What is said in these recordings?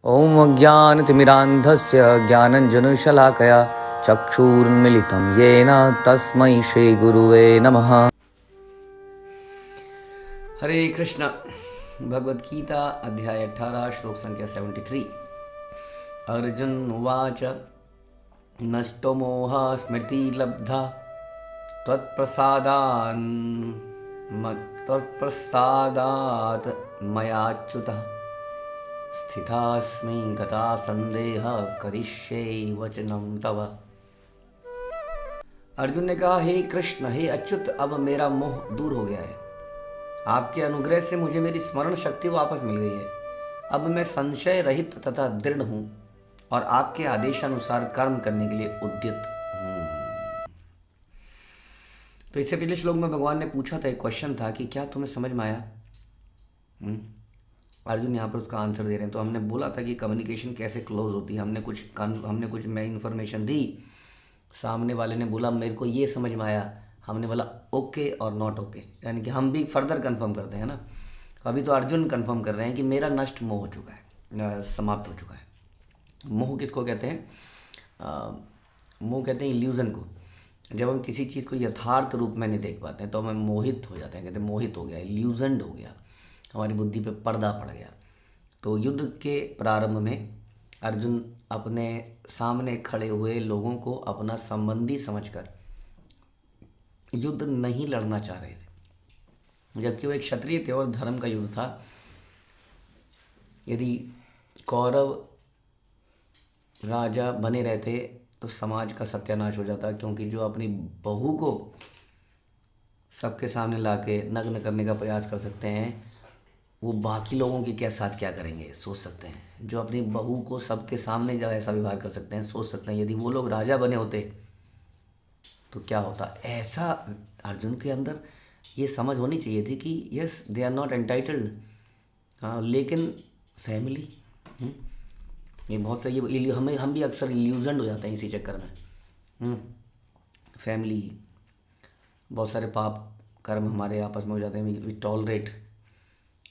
ॐ अज्ञानतिमिरान्धस्य ज्ञानञ्जनशलाकया चक्षुरुन्मीलितं येन तस्मै श्रीगुरुवे नमः। हरे कृष्ण। भगवद गीता अध्याय 18 श्लोक संख्या 73। अर्जुन उवाच नष्टो मोहः स्मृतिर्लब्धा त्वत्प्रसादात् मयाच्युतः स्थितास्मि गता संदेहः करिष्ये वचनं तव। अर्जुन ने कहा, हे कृष्ण, हे अच्युत, अब मेरा मोह दूर हो गया है। आपके अनुग्रह से मुझे मेरी स्मरण शक्ति वापस मिल गई है। अब मैं संशय रहित तथा दृढ़ हूँ और आपके आदेशानुसार कर्म करने के लिए उद्यत हूँ। तो इससे पिछले श्लोक में भगवान ने पूछा था, एक क्वेश्चन था कि क्या तुम्हें समझ में आया। अर्जुन यहाँ पर उसका आंसर दे रहे हैं। तो हमने बोला था कि कम्युनिकेशन कैसे क्लोज होती है। हमने कुछ मैं इन्फॉर्मेशन दी, सामने वाले ने बोला मेरे को ये समझ में आया, हमने बोला ओके और नॉट ओके, यानी कि हम भी फर्दर कंफर्म करते हैं ना। अभी तो अर्जुन कंफर्म कर रहे हैं कि मेरा नष्ट मोह हो चुका है, समाप्त हो चुका है। मोह किसको कहते हैं? मोह कहते हैं इल्यूज़न को। जब हम किसी चीज़ को यथार्थ रूप में नहीं देख पाते हैं तो हम मोहित हो जाते हैं। कहते हैं मोहित हो गया, इल्यूजनड हो गया, हमारी बुद्धि पे पर्दा पड़ गया। तो युद्ध के प्रारंभ में अर्जुन अपने सामने खड़े हुए लोगों को अपना संबंधी समझकर युद्ध नहीं लड़ना चाह रहे थे, जबकि वो एक क्षत्रिय थे और धर्म का युद्ध था। यदि कौरव राजा बने रहते तो समाज का सत्यानाश हो जाता, क्योंकि जो अपनी बहू को सबके सामने लाके नग्न करने का प्रयास कर सकते हैं वो बाकी लोगों के क्या साथ क्या करेंगे सोच सकते हैं। जो अपनी बहू को सबके सामने जो ऐसा व्यवहार कर सकते हैं सोच सकते हैं यदि वो लोग राजा बने होते तो क्या होता। ऐसा अर्जुन के अंदर ये समझ होनी चाहिए थी कि yes they are not entitled. हाँ, लेकिन फैमिली, ये बहुत सही है। हम भी अक्सर इल्यूजन हो जाते हैं इसी चक्कर में। फैमिली, बहुत सारे पाप कर्म हमारे आपस में हो जाते हैं, वी टॉलरेट,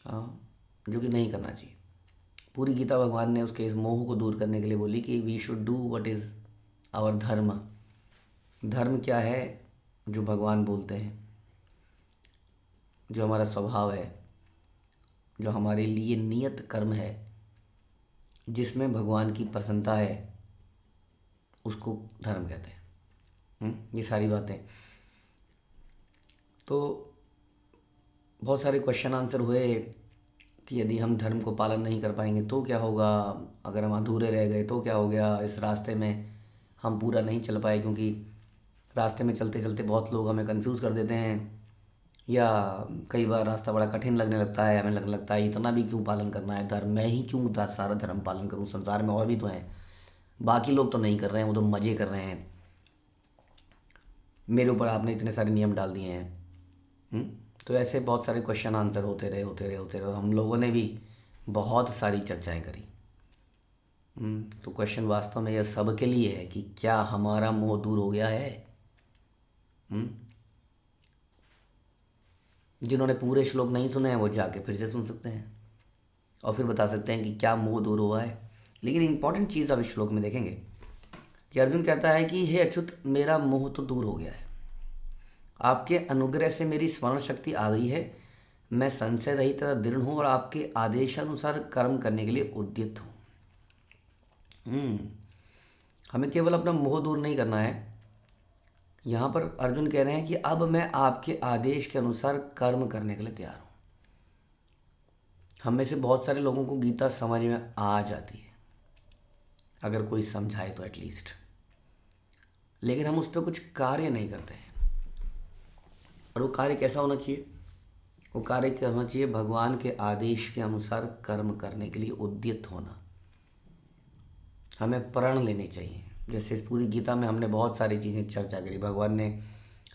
जो कि नहीं करना चाहिए। पूरी गीता भगवान ने उसके इस मोह को दूर करने के लिए बोली कि we should do what is our dharma. धर्म क्या है? जो भगवान बोलते हैं, जो हमारा स्वभाव है, जो हमारे लिए नियत कर्म है, जिसमें भगवान की प्रसन्नता है, उसको धर्म कहते हैं। ये सारी बातें। तो बहुत सारे क्वेश्चन आंसर हुए कि यदि हम धर्म को पालन नहीं कर पाएंगे तो क्या होगा, अगर हम अधूरे रह गए तो क्या हो गया, इस रास्ते में हम पूरा नहीं चल पाए, क्योंकि रास्ते में चलते चलते बहुत लोग हमें कंफ्यूज कर देते हैं, या कई बार रास्ता बड़ा कठिन लगने लगता है। हमें लगने लगता है इतना भी क्यों पालन करना है धर्म, मैं ही क्यों सारा धर्म पालन करूं, संसार में और भी तो हैं, बाकी लोग तो नहीं कर रहे हैं, वो तो मज़े कर रहे हैं, मेरे ऊपर आपने इतने सारे नियम डाल दिए हैं। तो ऐसे बहुत सारे क्वेश्चन आंसर होते रहे। हम लोगों ने भी बहुत सारी चर्चाएं करी। तो क्वेश्चन वास्तव में यह सब के लिए है कि क्या हमारा मोह दूर हो गया है। जिन्होंने पूरे श्लोक नहीं सुने हैं वो जाके फिर से सुन सकते हैं और फिर बता सकते हैं कि क्या मोह दूर हुआ है। लेकिन इंपॉर्टेंट चीज़ अब इस श्लोक में देखेंगे कि अर्जुन कहता है कि हे अच्युत, मेरा मोह तो दूर हो गया है। आपके अनुग्रह से मेरी स्मरण शक्ति आ गई है। मैं संशय रहित तथा दृढ़ हूँ और आपके आदेशानुसार कर्म करने के लिए उद्यत हूँ। हमें केवल अपना मोह दूर नहीं करना है। यहाँ पर अर्जुन कह रहे हैं कि अब मैं आपके आदेश के अनुसार कर्म करने के लिए तैयार हूँ। हम में से बहुत सारे लोगों को गीता समझ में आ जाती है, अगर कोई समझाए तो एटलीस्ट, लेकिन हम उस पर कुछ कार्य नहीं करते हैं। और वो कार्य कैसा होना चाहिए? वो कार्य क्या होना चाहिए? भगवान के आदेश के अनुसार कर्म करने के लिए उद्यत होना। हमें प्रण लेने चाहिए। जैसे इस पूरी गीता में हमने बहुत सारी चीज़ें चर्चा करी। भगवान ने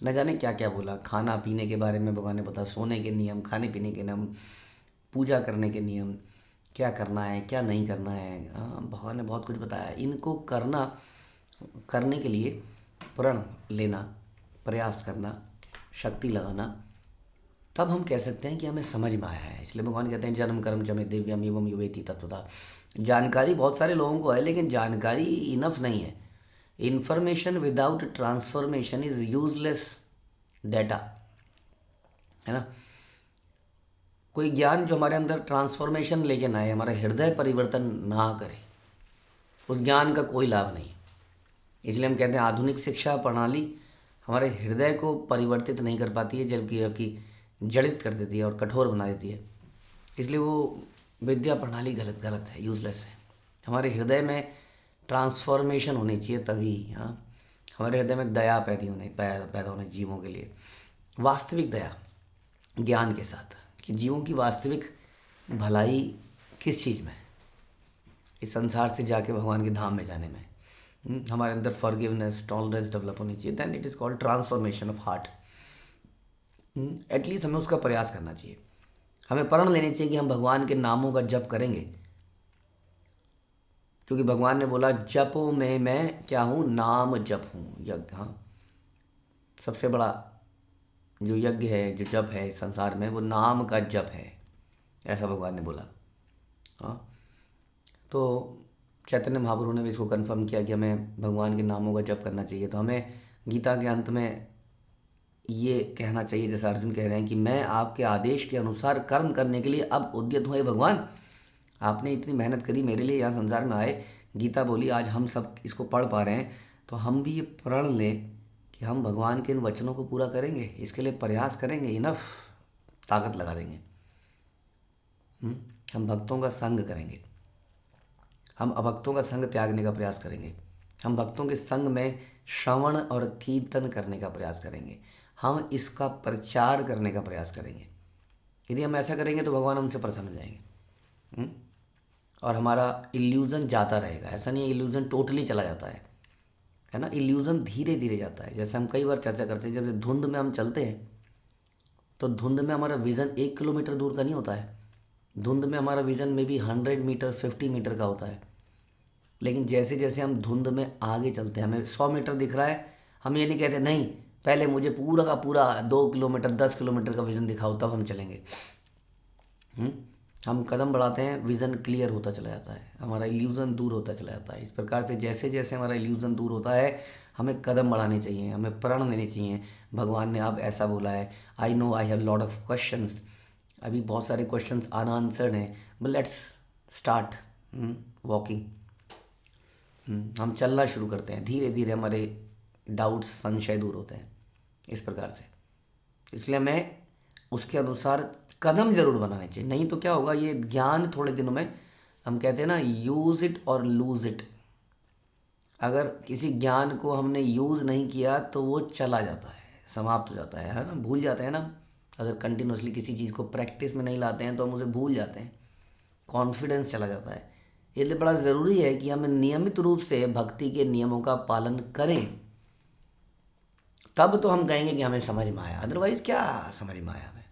न जाने क्या क्या बोला, खाना पीने के बारे में भगवान ने बताया, सोने के नियम, खाने पीने के नियम, पूजा करने के नियम, क्या करना है क्या नहीं करना है। भगवान ने बहुत कुछ बताया। इनको करने के लिए प्रण लेना, प्रयास करना, शक्ति लगाना, तब हम कह सकते हैं कि हमें समझ में आया है। इसलिए भगवान कहते हैं जन्म कर्म च मे दिव्यम एवं युवेति तत्वता। जानकारी बहुत सारे लोगों को है, लेकिन जानकारी इनफ नहीं है। Information without transformation is useless data, है ना। कोई ज्ञान जो हमारे अंदर ट्रांसफॉर्मेशन लेके ना आए, हमारा हृदय परिवर्तन ना करे, उस ज्ञान का कोई लाभ नहीं। इसलिए हम कहते हैं आधुनिक शिक्षा प्रणाली हमारे हृदय को परिवर्तित नहीं कर पाती है, जबकि जड़ित कर देती है और कठोर बना देती है। इसलिए वो विद्या प्रणाली गलत है, यूजलेस है। हमारे हृदय में ट्रांसफॉर्मेशन होनी चाहिए, तभी हाँ हमारे हृदय में दया पैदा होने जीवों के लिए, वास्तविक दया ज्ञान के साथ, कि जीवों की वास्तविक भलाई किस चीज़ में है, इस संसार से जाके भगवान के धाम में जाने में। हमारे अंदर फॉरगिवनेस, टॉलरेंस डेवलप होनी चाहिए, then it is called transformation of heart. At least हमें उसका प्रयास करना चाहिए। हमें प्रण लेनी चाहिए कि हम भगवान के नामों का जप करेंगे, क्योंकि भगवान ने बोला जपो में मैं क्या हूँ, नाम जप हूँ, यज्ञ। हाँ, सबसे बड़ा जो यज्ञ है, जो जप है इस संसार में, वो नाम का जप है, ऐसा भगवान ने बोला। हाँ, तो चैतन्य महाप्रभु ने भी इसको कंफर्म किया कि हमें भगवान के नामों का जप करना चाहिए। तो हमें गीता के अंत में ये कहना चाहिए, जैसे अर्जुन कह रहे हैं कि मैं आपके आदेश के अनुसार कर्म करने के लिए अब उद्यत हुए। भगवान, आपने इतनी मेहनत करी मेरे लिए, यहाँ संसार में आए, गीता बोली, आज हम सब इसको पढ़ पा रहे हैं, तो हम भी ये प्रण लें कि हम भगवान के इन वचनों को पूरा करेंगे, इसके लिए प्रयास करेंगे, इनफ ताकत लगा देंगे। हम भक्तों का संग करेंगे, हम अभक्तों का संग त्यागने का प्रयास करेंगे, हम भक्तों के संग में श्रवण और कीर्तन करने का प्रयास करेंगे, हम इसका प्रचार करने का प्रयास करेंगे। यदि हम ऐसा करेंगे तो भगवान हमसे प्रसन्न हो जाएंगे। और हमारा इल्यूज़न जाता रहेगा। ऐसा नहीं है इल्यूज़न टोटली चला जाता है ना। इल्यूज़न धीरे धीरे जाता है। जैसे हम कई बार चर्चा करते हैं, जब धुंध में हम चलते हैं तो धुंध में हमारा विज़न 1 किलोमीटर दूर का नहीं होता है। धुंध में हमारा विज़न में भी 100 मीटर 50 मीटर का होता है। लेकिन जैसे जैसे हम धुंध में आगे चलते हैं, हमें 100 मीटर दिख रहा है, हम ये नहीं कहते नहीं पहले मुझे पूरा का पूरा 2 किलोमीटर 10 किलोमीटर का विज़न दिखाओ तब हम चलेंगे। हम कदम बढ़ाते हैं, विज़न क्लियर होता चला जाता है, हमारा इल्यूज़न दूर होता चला जाता है। इस प्रकार से जैसे जैसे हमारा इल्यूज़न दूर होता है, हमें कदम बढ़ाने चाहिए, हमें प्रण लेने चाहिए। भगवान ने अब ऐसा बोला है, I know I have lot of questions, अभी बहुत सारे क्वेश्चंस अनआंसर्ड हैं, बट लेट्स स्टार्ट वॉकिंग। हम चलना शुरू करते हैं, धीरे धीरे हमारे डाउट्स, संशय दूर होते हैं इस प्रकार से। इसलिए हमें उसके अनुसार कदम जरूर बनाने चाहिए, नहीं तो क्या होगा, ये ज्ञान थोड़े दिनों में, हम कहते हैं ना यूज़ इट और लूज़ इट। अगर किसी ज्ञान को हमने यूज़ नहीं किया तो वो चला जाता है, समाप्त हो जाता है ना, भूल जाते हैं ना। अगर कंटिन्यूसली किसी चीज़ को प्रैक्टिस में नहीं लाते हैं तो हम उसे भूल जाते हैं, कॉन्फिडेंस चला जाता है। इसलिए बड़ा ज़रूरी है कि हम नियमित रूप से भक्ति के नियमों का पालन करें, तब तो हम कहेंगे कि हमें समझ में आया, अदरवाइज़ क्या समझ में आया हमें,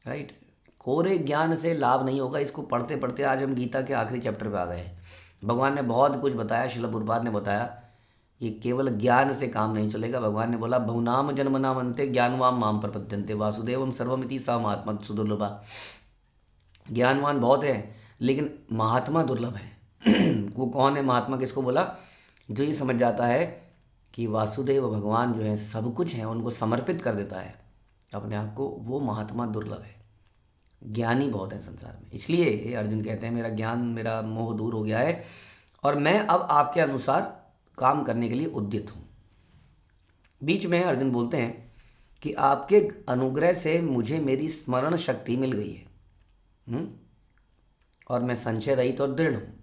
राइट। कोरे ज्ञान से लाभ नहीं होगा। इसको पढ़ते पढ़ते आज हम गीता के आखिरी चैप्टर पे आ गए हैं। भगवान ने बहुत कुछ बताया, श्रील प्रभुपाद ने बताया, ये केवल ज्ञान से काम नहीं चलेगा। भगवान ने बोला बहुनाम जन्मनाम अन्ते ज्ञानवाम माम प्रपद्यन्ते वासुदेवम सर्वमिति सा महात्मा सुदुर्लभा। ज्ञानवान बहुत है लेकिन महात्मा दुर्लभ है। वो कौन है महात्मा, किसको बोला, जो ये समझ जाता है कि वासुदेव भगवान जो है सब कुछ है, उनको समर्पित कर देता है अपने आप को, वो महात्मा दुर्लभ है। ज्ञानी बहुत है संसार में। इसलिए अर्जुन कहते हैं मेरा ज्ञान, मेरा मोह दूर हो गया है और मैं अब आपके अनुसार काम करने के लिए उद्यत हूँ। बीच में अर्जुन बोलते हैं कि आपके अनुग्रह से मुझे मेरी स्मरण शक्ति मिल गई है और मैं संशय रहित और दृढ़ हूँ।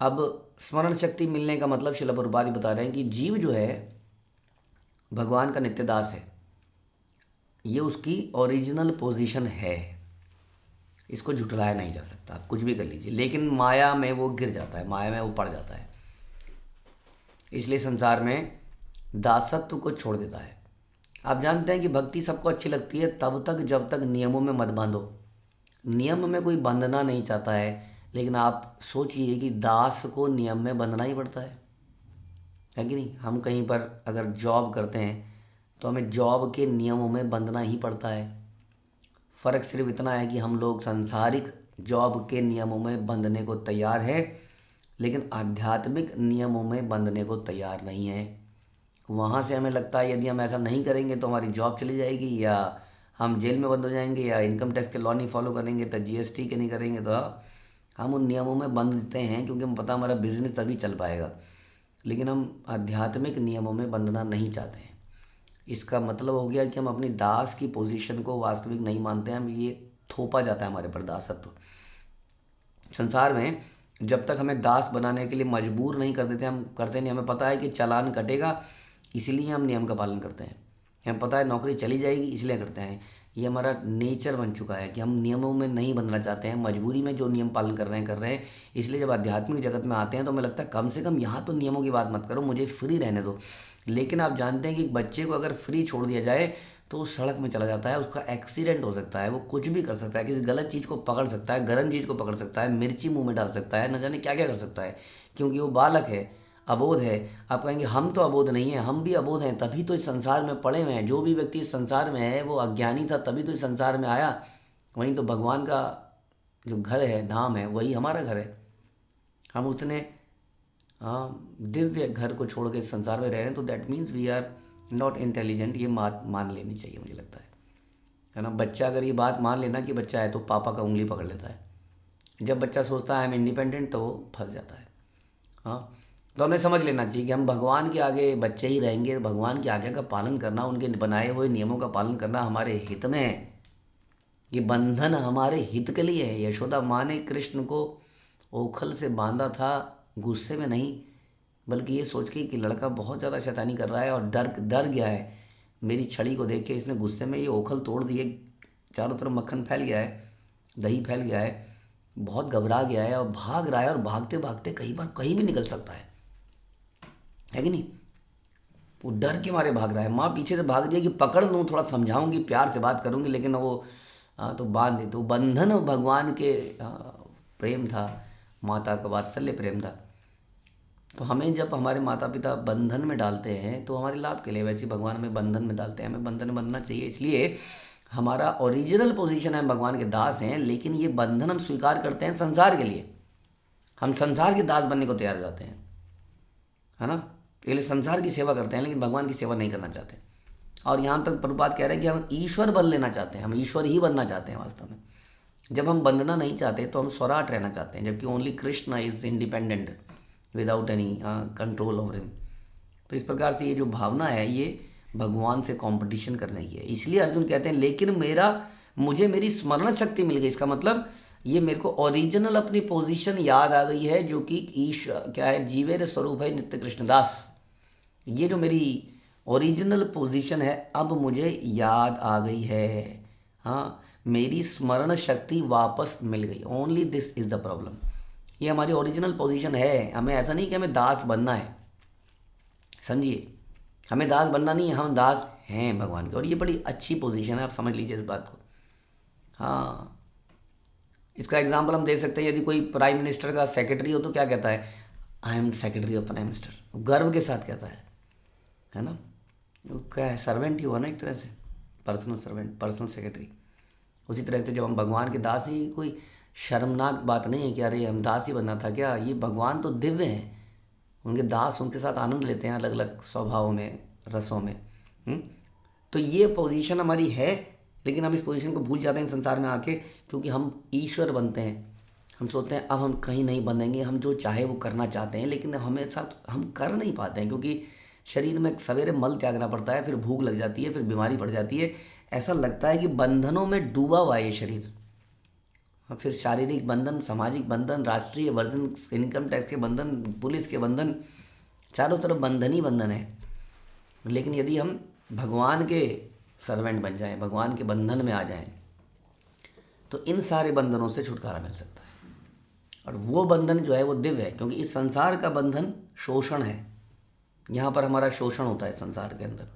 अब स्मरण शक्ति मिलने का मतलब श्रील प्रभुपाद बता रहे हैं कि जीव जो है भगवान का नित्य दास है, ये उसकी ओरिजिनल पोजीशन है, इसको झुठलाया नहीं जा सकता। आप कुछ भी कर लीजिए, लेकिन माया में वो गिर जाता है, माया में वो पड़ जाता है। इसलिए संसार में दासत्व को छोड़ देता है। आप जानते हैं कि भक्ति सबको अच्छी लगती है तब तक जब तक नियमों में मत बांधो। नियम में कोई बंधना नहीं चाहता है, लेकिन आप सोचिए कि दास को नियम में बंधना ही पड़ता है कि नहीं। हम कहीं पर अगर जॉब करते हैं तो हमें जॉब के नियमों में बंधना ही पड़ता है। फ़र्क सिर्फ इतना है कि हम लोग सांसारिक जॉब के नियमों में बंधने को तैयार है, लेकिन आध्यात्मिक नियमों में बंधने को तैयार नहीं है। वहाँ से हमें लगता है यदि हम ऐसा नहीं करेंगे तो हमारी जॉब चली जाएगी, या हम जेल में बंद हो जाएंगे, या इनकम टैक्स के लॉ नहीं फॉलो करेंगे तो जीएसटी के नहीं करेंगे, तो हम उन नियमों में बंधते हैं क्योंकि हम पता हमारा बिजनेस तभी चल पाएगा। लेकिन हम आध्यात्मिक नियमों में बंधना नहीं चाहते हैं। इसका मतलब हो गया कि हम अपनी दास की पोजीशन को वास्तविक नहीं मानते हैं, हम ये थोपा जाता है हमारे पर दासत्व। संसार में जब तक हमें दास बनाने के लिए मजबूर नहीं कर देते, हम करते नहीं। हमें पता है कि चालान कटेगा, इसलिए हम नियम का पालन करते हैं। हमें पता है नौकरी चली जाएगी, इसलिए करते हैं। ये हमारा नेचर बन चुका है कि हम नियमों में नहीं बंधना चाहते हैं, मजबूरी में जो नियम पालन कर रहे हैं। इसलिए जब आध्यात्मिक जगत में आते हैं तो हमें लगता है कम से कम यहाँ तो नियमों की बात मत करो, मुझे फ्री रहने दो। लेकिन आप जानते हैं कि एक बच्चे को अगर फ्री छोड़ दिया जाए तो वो सड़क में चला जाता है, उसका एक्सीडेंट हो सकता है, वो कुछ भी कर सकता है, किसी गलत चीज़ को पकड़ सकता है, गर्म चीज़ को पकड़ सकता है, मिर्ची मुंह में डाल सकता है, न जाने क्या क्या कर सकता है, क्योंकि वो बालक है, अबोध है। आप कहेंगे हम तो अबोध नहीं हैं, हम भी अबोध हैं, तभी तो इस संसार में पड़े हुए हैं। जो भी व्यक्ति इस संसार में है वो अज्ञानी था, तभी तो इस संसार में आया। वहीं तो भगवान का जो घर है, धाम है, वही हमारा घर है। हम उतने दिव्य घर को छोड़ के इस संसार में रह रहे हैं, तो that means we are not intelligent. ये बात मान लेनी चाहिए, मुझे लगता है ना। बच्चा अगर ये बात मान लेना कि बच्चा है तो पापा का उंगली पकड़ लेता है। जब बच्चा सोचता है आई एम इंडिपेंडेंट तो वो फंस जाता है। हाँ, तो हमें समझ लेना चाहिए कि हम भगवान के आगे बच्चे ही रहेंगे। भगवान की आज्ञा का पालन करना, उनके बनाए हुए नियमों का पालन करना हमारे हित में है। ये बंधन हमारे हित के लिए है। यशोदा माँ ने कृष्ण को ओखल से बांधा था, गुस्से में नहीं, बल्कि ये सोच के कि लड़का बहुत ज़्यादा शैतानी कर रहा है और डर गया है। मेरी छड़ी को देख के इसने गुस्से में ये ओखल तोड़ दिए, चारों तरफ मक्खन फैल गया है, दही फैल गया है, बहुत घबरा गया है और भाग रहा है। और भागते भागते कई बार कहीं भी निकल सकता है कि नहीं। वो डर के मारे भाग रहा है। माँ पीछे से भाग रही है कि पकड़ लूँ, थोड़ा समझाऊंगी, प्यार से बात करूंगी, लेकिन वो तो बांध दे। तो बंधन भगवान के प्रेम था, माता का वात्सल्य प्रेम था। तो हमें जब हमारे माता पिता बंधन में डालते हैं तो हमारे लाभ के लिए, वैसे भगवान हमें बंधन में डालते हैं, हमें बंधन में बंधना चाहिए। इसलिए हमारा ओरिजिनल पोजीशन है, भगवान के दास हैं, लेकिन ये बंधन हम स्वीकार करते हैं संसार के लिए। हम संसार के दास बनने को तैयार हो जाते हैं, है ना। इसलिए संसार की सेवा करते हैं, लेकिन भगवान की सेवा नहीं करना चाहते। और यहाँ तक प्रभुपाद कह रहे हैं कि हम ईश्वर बन लेना चाहते हैं, हम ईश्वर ही बनना चाहते हैं वास्तव में। जब हम बंधना नहीं चाहते तो हम स्वराट रहना चाहते हैं, जबकि only Krishna is independent without any control over him. तो इस प्रकार से ये जो भावना है ये भगवान से कंपटीशन करने की है। इसलिए अर्जुन कहते हैं लेकिन मुझे मेरी स्मरण शक्ति मिल गई। इसका मतलब ये मेरे को ओरिजिनल अपनी पोजीशन याद आ गई है, जो कि ईश्वर क्या है, जीवेर स्वरूप है नित्य कृष्णदास। ये जो मेरी ओरिजिनल पोजीशन है अब मुझे याद आ गई है। हाँ, मेरी स्मरण शक्ति वापस मिल गई। Only this is the problem. ये हमारी ओरिजिनल पोजीशन है। हमें ऐसा नहीं कि हमें दास बनना है, समझिए, हमें दास बनना नहीं है, हम दास हैं भगवान के। और ये बड़ी अच्छी पोजीशन है, आप समझ लीजिए इस बात को। हाँ, इसका एग्जाम्पल हम दे सकते हैं। यदि कोई प्राइम मिनिस्टर का सेक्रेटरी हो तो क्या कहता है, I am secretary of prime minister, गर्व के साथ कहता है ना। वो क्या है, सर्वेंट ही हुआ ना एक तरह से, पर्सनल सर्वेंट, पर्सनल सेक्रेटरी। उसी तरह से जब हम भगवान के दास ही, कोई शर्मनाक बात नहीं है कि अरे हम दास ही बनना था क्या। ये भगवान तो दिव्य हैं, उनके दास उनके साथ आनंद लेते हैं अलग अलग स्वभावों में, रसों में। तो ये पोजीशन हमारी है, लेकिन हम इस पोजीशन को भूल जाते हैं संसार में आके, क्योंकि हम ईश्वर बनते हैं। हम सोचते हैं अब हम कहीं नहीं बंधेंगे, हम जो चाहे वो करना चाहते हैं, लेकिन हमें साथ हम कर नहीं पाते हैं, क्योंकि शरीर में सवेरे मल त्यागना पड़ता है, फिर भूख लग जाती है, फिर बीमारी पड़ जाती है। ऐसा लगता है कि बंधनों में डूबा हुआ है ये शरीर। फिर शारीरिक बंधन, सामाजिक बंधन, राष्ट्रीय बंधन, इनकम टैक्स के बंधन, पुलिस के बंधन, चारों तरफ बंधन ही बंधन है। लेकिन यदि हम भगवान के सर्वेंट बन जाएं, भगवान के बंधन में आ जाएं, तो इन सारे बंधनों से छुटकारा मिल सकता है। और वो बंधन जो है वो दिव्य है, क्योंकि इस संसार का बंधन शोषण है। यहाँ पर हमारा शोषण होता है संसार के अंदर,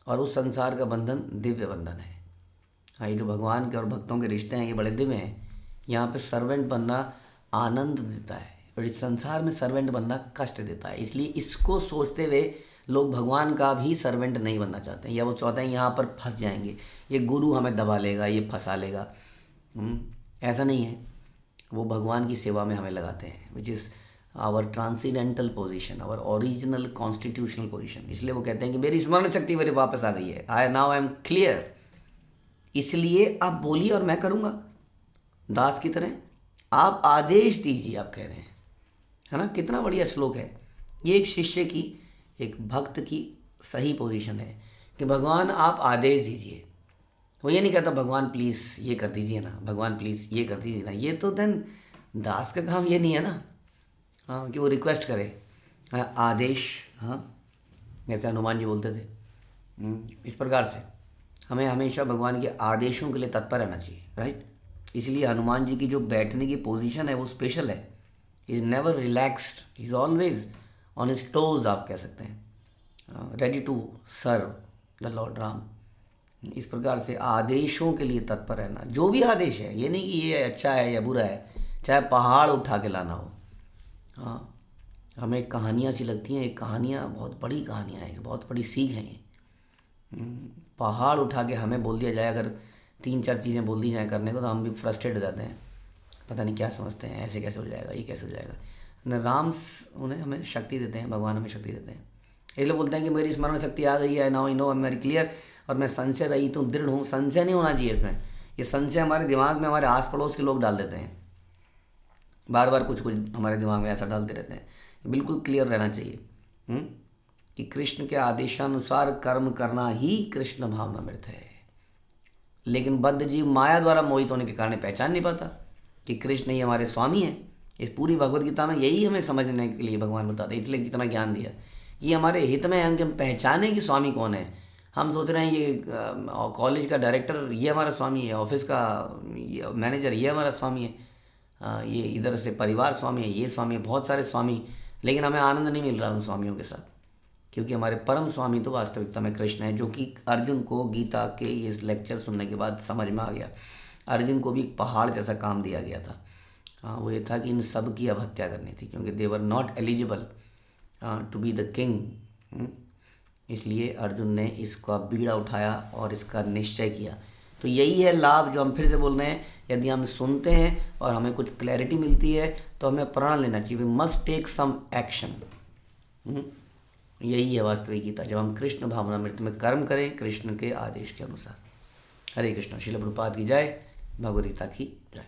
और उस संसार का बंधन दिव्य बंधन है। हाँ, ये जो भगवान के और भक्तों के रिश्ते हैं ये बड़े दिव्य हैं। यहाँ पे सर्वेंट बनना आनंद देता है, और इस संसार में सर्वेंट बनना कष्ट देता है। इसलिए इसको सोचते हुए लोग भगवान का भी सर्वेंट नहीं बनना चाहते हैं, या वो चाहते हैं यहाँ पर फंस जाएंगे, ये गुरु हमें दबा लेगा, ये फंसा लेगा। ऐसा नहीं है। वो भगवान की सेवा में हमें लगाते हैं, which is our transcendental position, our original constitutional position. इसलिए वो कहते हैं कि मेरी स्मरण शक्ति मेरे वापस आ गई है, आई एम क्लियर, इसलिए आप बोलिए और मैं करूँगा, दास की तरह आप आदेश दीजिए, आप कह रहे हैं, है ना। कितना बढ़िया श्लोक है ये। एक शिष्य की, एक भक्त की सही पोजीशन है कि भगवान आप आदेश दीजिए। वो ये नहीं कहता भगवान प्लीज़ ये कर दीजिए ना, भगवान प्लीज़ ये कर दीजिए ना। ये तो देन दास का काम ये नहीं है ना, हाँ, कि वो रिक्वेस्ट करे। हाँ, आदेश, हाँ, जैसे हनुमान जी बोलते थे। इस प्रकार से हमें हमेशा भगवान के आदेशों के लिए तत्पर रहना चाहिए, राइट। इसलिए हनुमान जी की जो बैठने की पोजीशन है वो स्पेशल है। Is never relaxed, is always on his toes, आप कह सकते हैं, ready to serve the lord Ram. इस प्रकार से आदेशों के लिए तत्पर रहना, जो भी आदेश है, ये नहीं कि ये अच्छा है या बुरा है, चाहे पहाड़ उठा के लाना हो। हाँ, हमें कहानियाँ सी लगती हैं, कहानियाँ बहुत बड़ी कहानियाँ हैं, बहुत बड़ी सीख हैं ये। पहाड़ उठा के हमें बोल दिया जाए, अगर 3-4 चीज़ें बोल दी जाए करने को, तो हम भी फ्रस्ट्रेट हो जाते हैं, पता नहीं क्या समझते हैं, ऐसे कैसे हो जाएगा, ये कैसे हो जाएगा। राम उन्हें हमें शक्ति देते हैं, भगवान हमें शक्ति देते हैं। इसलिए बोलते हैं कि मेरी स्मरण शक्ति आ गई है, now I know, I am very clear, और मैं संशय रहित हूँ, दृढ़ हूँ। संशय नहीं होना चाहिए इसमें। ये संशय हमारे दिमाग में हमारे आस पड़ोस के लोग डाल देते हैं, बार बार कुछ कुछ हमारे दिमाग में ऐसा डालते रहते हैं। बिल्कुल क्लियर रहना चाहिए कि कृष्ण के आदेशानुसार कर्म करना ही कृष्ण भावनामृत है। लेकिन बद्ध जीव माया द्वारा मोहित होने के कारण पहचान नहीं पाता कि कृष्ण ही हमारे स्वामी हैं। इस पूरी भगवत गीता में यही हमें समझने के लिए भगवान बताते हैं, इसलिए कितना ज्ञान दिया। ये हमारे हित में है कि हम पहचाने कि स्वामी कौन है। हम सोच रहे हैं ये कॉलेज का डायरेक्टर ये हमारा स्वामी है, ऑफिस का मैनेजर ये हमारा स्वामी है, ये इधर से परिवार स्वामी है, ये स्वामी है, बहुत सारे स्वामी, लेकिन हमें आनंद नहीं मिल रहा उन स्वामियों के साथ, क्योंकि हमारे परम स्वामी तो वास्तविकता में कृष्ण है, जो कि अर्जुन को गीता के इस लेक्चर सुनने के बाद समझ में आ गया। अर्जुन को भी एक पहाड़ जैसा काम दिया गया था। हाँ, वो ये था कि इन सब की अब हत्या करनी थी, क्योंकि they were not eligible to be the king. इसलिए अर्जुन ने इसका बीड़ा उठाया और इसका निश्चय किया। तो यही है लाभ जो हम फिर से बोल रहे हैं। यदि हम सुनते हैं और हमें कुछ क्लैरिटी मिलती है तो हमें प्रण लेना चाहिए, we must take some action. यही है वास्तविक गीता, जब हम कृष्ण भावनामृत में कर्म करें कृष्ण के आदेश के अनुसार। हरे कृष्ण। श्रील प्रभुपाद की जय, भगवद गीता की जय।